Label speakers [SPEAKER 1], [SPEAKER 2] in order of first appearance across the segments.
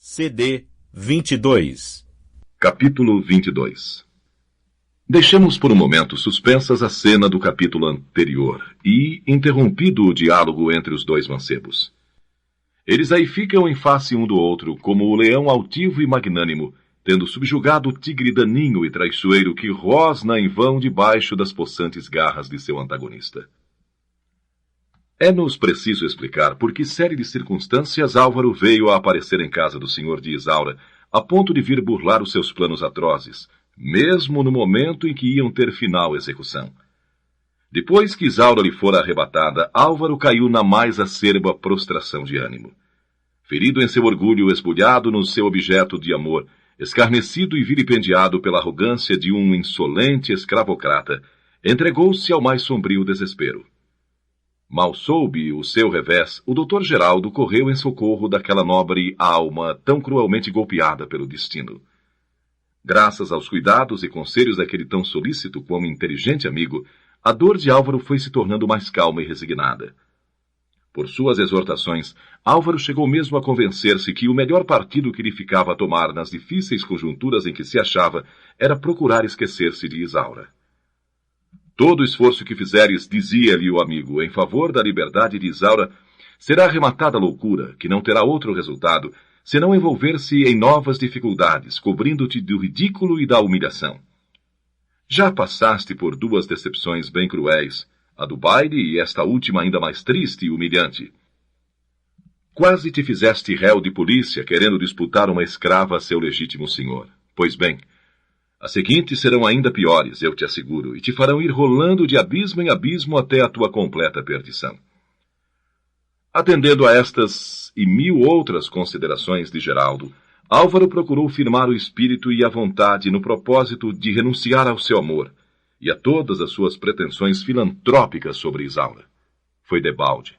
[SPEAKER 1] CD 22.
[SPEAKER 2] Capítulo 22. Deixemos por um momento suspensas a cena do capítulo anterior e interrompido o diálogo entre os dois mancebos. Eles aí ficam em face um do outro, como o leão altivo e magnânimo, tendo subjugado o tigre daninho e traiçoeiro que rosna em vão debaixo das possantes garras de seu antagonista. É-nos preciso explicar por que série de circunstâncias Álvaro veio a aparecer em casa do senhor de Isaura, a ponto de vir burlar os seus planos atrozes, mesmo no momento em que iam ter final execução. Depois que Isaura lhe fora arrebatada, Álvaro caiu na mais acerba prostração de ânimo. Ferido em seu orgulho, esbulhado no seu objeto de amor, escarnecido e vilipendiado pela arrogância de um insolente escravocrata, entregou-se ao mais sombrio desespero. Mal soube o seu revés, o doutor Geraldo correu em socorro daquela nobre alma tão cruelmente golpeada pelo destino. Graças aos cuidados e conselhos daquele tão solícito como inteligente amigo, a dor de Álvaro foi se tornando mais calma e resignada. Por suas exortações, Álvaro chegou mesmo a convencer-se que o melhor partido que lhe ficava a tomar nas difíceis conjunturas em que se achava era procurar esquecer-se de Isaura. Todo o esforço que fizeres, dizia-lhe o amigo, em favor da liberdade de Isaura, será arrematada loucura, que não terá outro resultado, senão envolver-se em novas dificuldades, cobrindo-te do ridículo e da humilhação. Já passaste por duas decepções bem cruéis, a do baile e esta última ainda mais triste e humilhante. Quase te fizeste réu de polícia, querendo disputar uma escrava a seu legítimo senhor. Pois bem, as seguintes serão ainda piores, eu te asseguro, e te farão ir rolando de abismo em abismo até a tua completa perdição. Atendendo a estas e mil outras considerações de Geraldo, Álvaro procurou firmar o espírito e a vontade no propósito de renunciar ao seu amor e a todas as suas pretensões filantrópicas sobre Isaura. Foi debalde.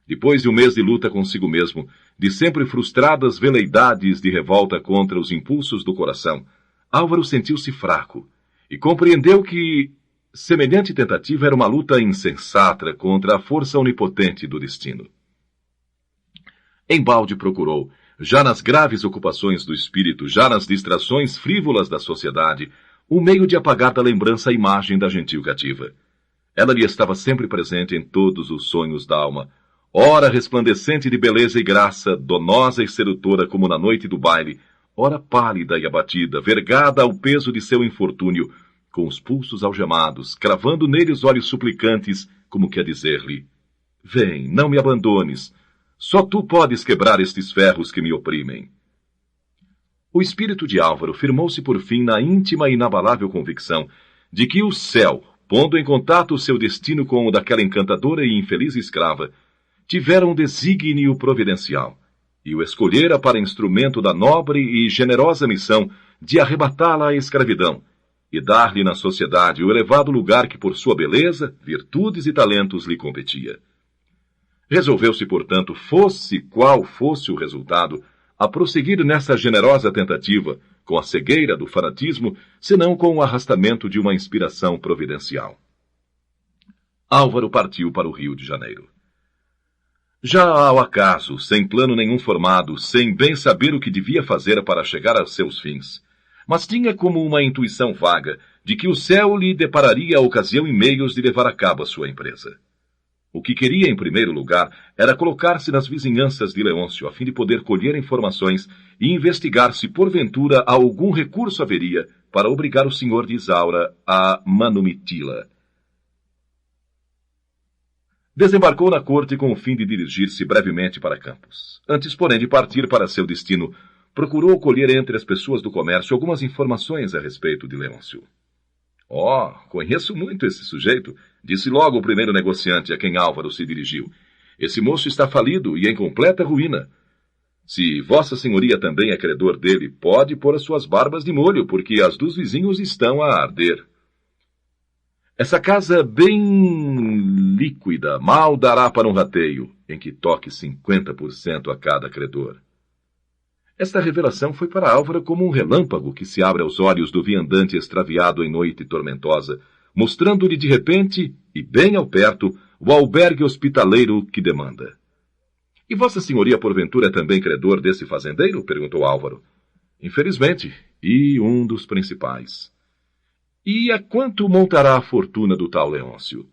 [SPEAKER 2] Depois de um mês de luta consigo mesmo, de sempre frustradas veleidades de revolta contra os impulsos do coração, Álvaro sentiu-se fraco e compreendeu que semelhante tentativa era uma luta insensata contra a força onipotente do destino. Embalde procurou, já nas graves ocupações do espírito, já nas distrações frívolas da sociedade, o meio de apagar da lembrança a imagem da gentil cativa. Ela lhe estava sempre presente em todos os sonhos da alma, ora resplandecente de beleza e graça, donosa e sedutora como na noite do baile, ora pálida e abatida, vergada ao peso de seu infortúnio, com os pulsos algemados, cravando nele os olhos suplicantes, como que a dizer-lhe: vem, não me abandones, só tu podes quebrar estes ferros que me oprimem. O espírito de Álvaro firmou-se por fim na íntima e inabalável convicção de que o céu, pondo em contato o seu destino com o daquela encantadora e infeliz escrava, tivera um desígnio providencial, e o escolhera para instrumento da nobre e generosa missão de arrebatá-la à escravidão e dar-lhe na sociedade o elevado lugar que por sua beleza, virtudes e talentos lhe competia. Resolveu-se, portanto, fosse qual fosse o resultado, a prosseguir nessa generosa tentativa, com a cegueira do fanatismo, senão com o arrastamento de uma inspiração providencial. Álvaro partiu para o Rio de Janeiro. Já ao acaso, sem plano nenhum formado, sem bem saber o que devia fazer para chegar aos seus fins, mas tinha como uma intuição vaga de que o céu lhe depararia a ocasião e meios de levar a cabo a sua empresa. O que queria, em primeiro lugar, era colocar-se nas vizinhanças de Leôncio, a fim de poder colher informações e investigar se, porventura, algum recurso haveria para obrigar o senhor de Isaura a manumiti-la. Desembarcou na corte com o fim de dirigir-se brevemente para Campos. Antes, porém, de partir para seu destino, procurou colher entre as pessoas do comércio algumas informações a respeito de Leôncio. Conheço muito esse sujeito, disse logo o primeiro negociante a quem Álvaro se dirigiu. Esse moço está falido e em completa ruína. Se Vossa Senhoria também é credor dele, pode pôr as suas barbas de molho, porque as dos vizinhos estão a arder. Essa casa bem líquida mal dará para um rateio, em que toque 50% a cada credor. Esta revelação foi para Álvaro como um relâmpago que se abre aos olhos do viandante extraviado em noite tormentosa, mostrando-lhe de repente, e bem ao perto, o albergue hospitaleiro que demanda. E Vossa Senhoria, porventura, é também credor desse fazendeiro? Perguntou Álvaro. Infelizmente, e um dos principais. E a quanto montará a fortuna do tal Leôncio?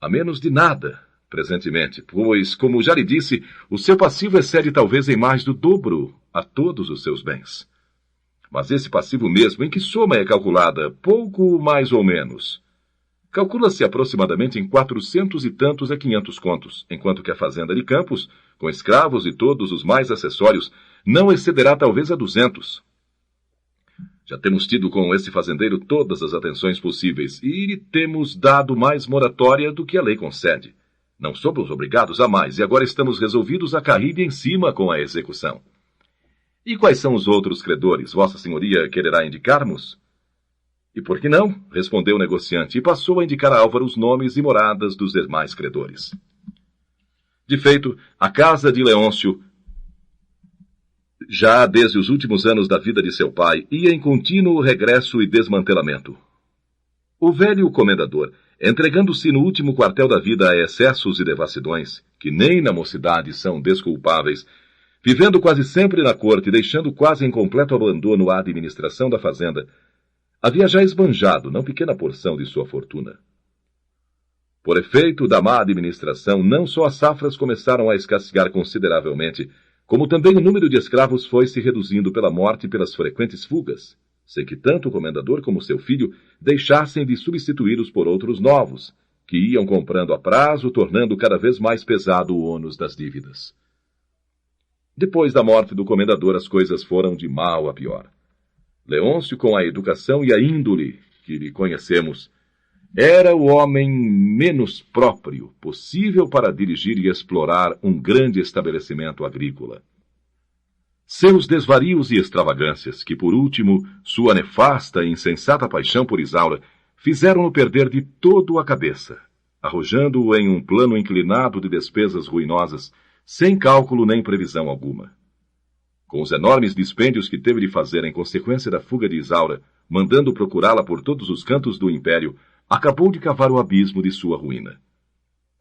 [SPEAKER 2] A menos de nada, presentemente, pois, como já lhe disse, o seu passivo excede talvez em mais do dobro a todos os seus bens. Mas esse passivo mesmo, em que soma é calculada, pouco mais ou menos? Calcula-se aproximadamente em 400 e tantos a 500 contos, enquanto que a fazenda de Campos, com escravos e todos os mais acessórios, não excederá talvez a 200. Já temos tido com esse fazendeiro todas as atenções possíveis e lhe temos dado mais moratória do que a lei concede. Não somos obrigados a mais e agora estamos resolvidos a cair em cima com a execução. E quais são os outros credores? Vossa Senhoria quererá indicar-nos? E por que não? Respondeu o negociante e passou a indicar a Álvaro os nomes e moradas dos demais credores. De feito, a casa de Leôncio, já desde os últimos anos da vida de seu pai, ia em contínuo regresso e desmantelamento. O velho comendador, entregando-se no último quartel da vida a excessos e devassidões, que nem na mocidade são desculpáveis, vivendo quase sempre na corte e deixando quase em completo abandono a administração da fazenda, havia já esbanjado não pequena porção de sua fortuna. Por efeito da má administração, não só as safras começaram a escassear consideravelmente, como também o número de escravos foi se reduzindo pela morte e pelas frequentes fugas, sem que tanto o comendador como seu filho deixassem de substituí-los por outros novos, que iam comprando a prazo, tornando cada vez mais pesado o ônus das dívidas. Depois da morte do comendador, as coisas foram de mal a pior. Leôncio, com a educação e a índole que lhe conhecemos, era o homem menos próprio possível para dirigir e explorar um grande estabelecimento agrícola. Seus desvarios e extravagâncias, que por último sua nefasta e insensata paixão por Isaura, fizeram-no perder de todo a cabeça, arrojando-o em um plano inclinado de despesas ruinosas, sem cálculo nem previsão alguma. Com os enormes dispêndios que teve de fazer em consequência da fuga de Isaura, mandando procurá-la por todos os cantos do império, acabou de cavar o abismo de sua ruína.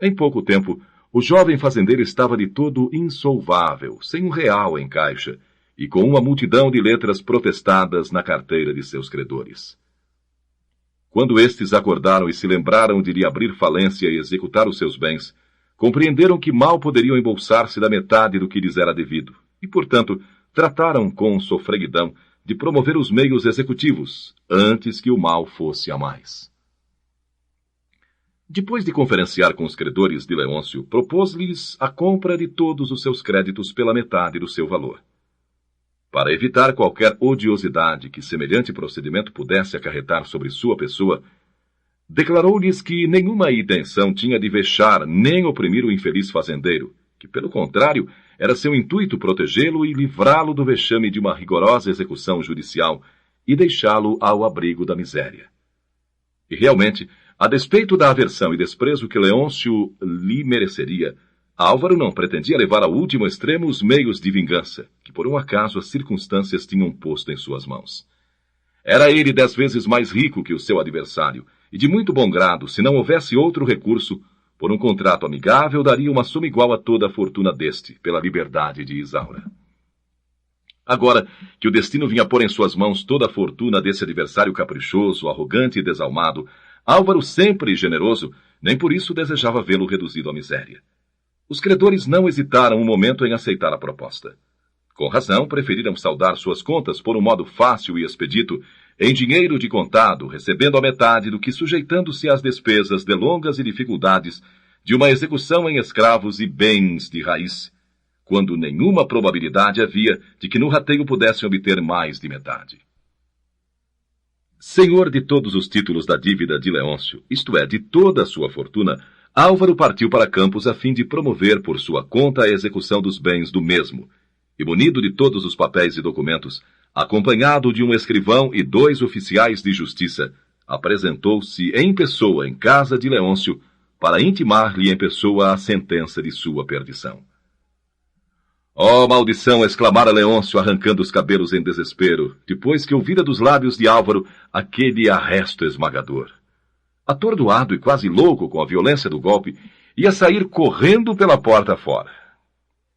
[SPEAKER 2] Em pouco tempo, o jovem fazendeiro estava de todo insolvável, sem R$1 em caixa, e com uma multidão de letras protestadas na carteira de seus credores. Quando estes acordaram e se lembraram de lhe abrir falência e executar os seus bens, compreenderam que mal poderiam embolsar-se da metade do que lhes era devido, e, portanto, trataram com sofreguidão de promover os meios executivos, antes que o mal fosse a mais. Depois de conferenciar com os credores de Leôncio, propôs-lhes a compra de todos os seus créditos pela metade do seu valor. Para evitar qualquer odiosidade que semelhante procedimento pudesse acarretar sobre sua pessoa, declarou-lhes que nenhuma intenção tinha de vexar nem oprimir o infeliz fazendeiro, que, pelo contrário, era seu intuito protegê-lo e livrá-lo do vexame de uma rigorosa execução judicial e deixá-lo ao abrigo da miséria. E realmente, a despeito da aversão e desprezo que Leôncio lhe mereceria, Álvaro não pretendia levar ao último extremo os meios de vingança, que por um acaso as circunstâncias tinham posto em suas mãos. Era ele 10 vezes mais rico que o seu adversário, e de muito bom grado, se não houvesse outro recurso, por um contrato amigável daria uma soma igual a toda a fortuna deste, pela liberdade de Isaura. Agora que o destino vinha pôr em suas mãos toda a fortuna desse adversário caprichoso, arrogante e desalmado, Álvaro, sempre generoso, nem por isso desejava vê-lo reduzido à miséria. Os credores não hesitaram um momento em aceitar a proposta. Com razão, preferiram saldar suas contas por um modo fácil e expedito, em dinheiro de contado, recebendo a metade do que sujeitando-se às despesas de longas e dificuldades de uma execução em escravos e bens de raiz, quando nenhuma probabilidade havia de que no rateio pudessem obter mais de metade. Senhor de todos os títulos da dívida de Leôncio, isto é, de toda a sua fortuna, Álvaro partiu para Campos a fim de promover por sua conta a execução dos bens do mesmo, e munido de todos os papéis e documentos, acompanhado de um escrivão e 2 oficiais de justiça, apresentou-se em pessoa em casa de Leôncio para intimar-lhe em pessoa a sentença de sua perdição. «Ó maldição!» exclamara Leôncio, arrancando os cabelos em desespero, depois que ouvira dos lábios de Álvaro aquele arresto esmagador. Atordoado e quase louco com a violência do golpe, ia sair correndo pela porta fora.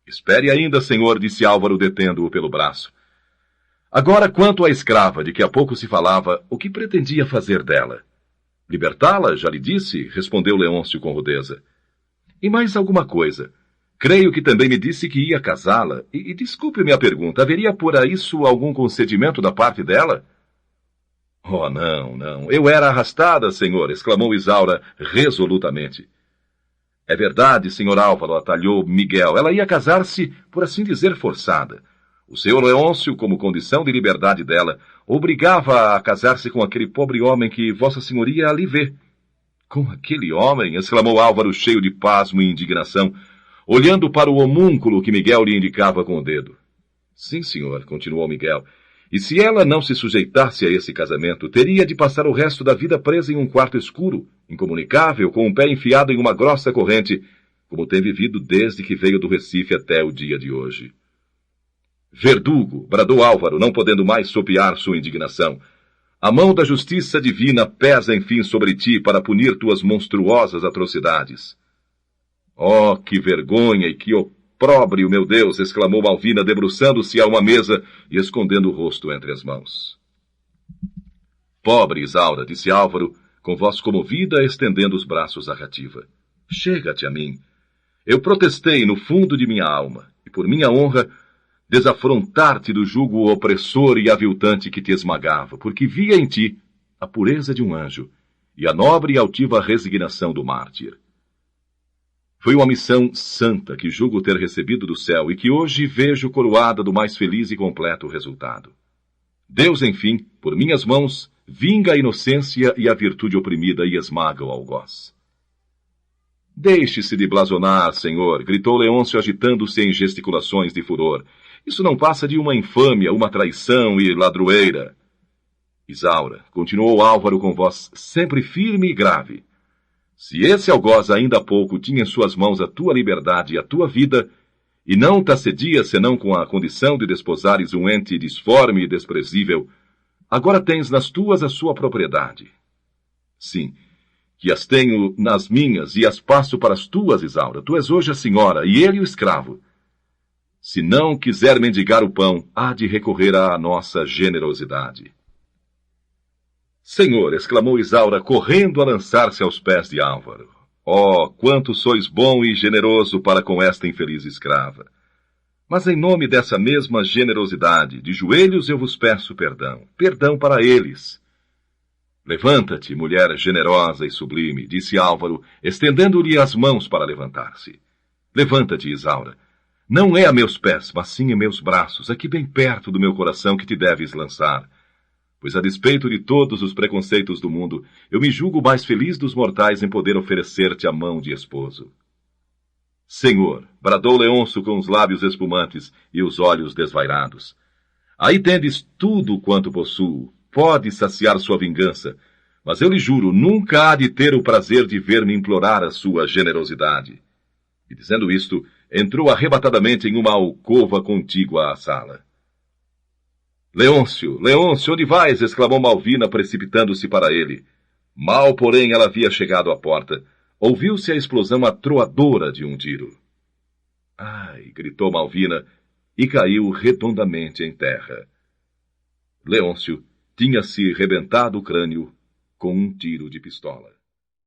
[SPEAKER 2] Espere ainda, senhor, disse Álvaro, detendo-o pelo braço. Agora, quanto à escrava, de que há pouco se falava, o que pretendia fazer dela? Libertá-la, já lhe disse, respondeu Leôncio com rudeza. E mais alguma coisa. Creio que também me disse que ia casá-la, e desculpe-me a pergunta, haveria por isso algum concedimento da parte dela? Oh, não, eu era arrastada, senhor, exclamou Isaura resolutamente. É verdade, senhor Álvaro, atalhou Miguel, ela ia casar-se, por assim dizer, forçada. O senhor Leôncio, como condição de liberdade dela, obrigava a casar-se com aquele pobre homem que vossa senhoria ali vê. Com aquele homem? Exclamou Álvaro, cheio de pasmo e indignação, olhando para o homúnculo que Miguel lhe indicava com o dedo. Sim, senhor, continuou Miguel, e se ela não se sujeitasse a esse casamento, teria de passar o resto da vida presa em um quarto escuro, incomunicável, com um pé enfiado em uma grossa corrente, como tem vivido desde que veio do Recife até o dia de hoje. Verdugo, bradou Álvaro, não podendo mais sopear sua indignação. A mão da justiça divina pesa, enfim, sobre ti para punir tuas monstruosas atrocidades. Oh, que vergonha e que opróbrio, meu Deus! Exclamou Malvina, debruçando-se a uma mesa e escondendo o rosto entre as mãos. Pobre Isaura, disse Álvaro, com voz comovida, estendendo os braços à cativa. Chega-te a mim. Eu protestei no fundo de minha alma, e por minha honra, desafrontar-te do jugo opressor e aviltante que te esmagava, porque via em ti a pureza de um anjo e a nobre e altiva resignação do mártir. Foi uma missão santa que julgo ter recebido do céu e que hoje vejo coroada do mais feliz e completo resultado. Deus, enfim, por minhas mãos, vinga a inocência e a virtude oprimida e esmaga o algoz. Deixe-se de blasonar, senhor, gritou Leôncio agitando-se em gesticulações de furor. Isso não passa de uma infâmia, uma traição e ladroeira. Isaura, continuou Álvaro com voz sempre firme e grave. Se esse algoz ainda há pouco tinha em suas mãos a tua liberdade e a tua vida, e não t'assedia senão com a condição de desposares um ente disforme e desprezível, agora tens nas tuas a sua propriedade. Sim, que as tenho nas minhas e as passo para as tuas, Isaura. Tu és hoje a senhora e ele o escravo. Se não quiser mendigar o pão, há de recorrer à nossa generosidade. Senhor, exclamou Isaura, correndo a lançar-se aos pés de Álvaro. Oh, quanto sois bom e generoso para com esta infeliz escrava. Mas em nome dessa mesma generosidade, de joelhos eu vos peço perdão. Perdão para eles. Levanta-te, mulher generosa e sublime, disse Álvaro, estendendo-lhe as mãos para levantar-se. Levanta-te, Isaura. Não é a meus pés, mas sim a meus braços, aqui bem perto do meu coração que te deves lançar. Pois a despeito de todos os preconceitos do mundo, eu me julgo mais feliz dos mortais em poder oferecer-te a mão de esposo. Senhor, bradou Leôncio com os lábios espumantes e os olhos desvairados. Aí tendes tudo quanto possuo. Pode saciar sua vingança, mas eu lhe juro, nunca há de ter o prazer de ver-me implorar a sua generosidade. E dizendo isto, entrou arrebatadamente em uma alcova contígua à sala. Leôncio, onde vais? Exclamou Malvina, precipitando-se para ele. Mal, porém, ela havia chegado à porta. Ouviu-se a explosão atroadora de um tiro. Ai, gritou Malvina, e caiu redondamente em terra. Leôncio tinha-se rebentado o crânio com um tiro de pistola.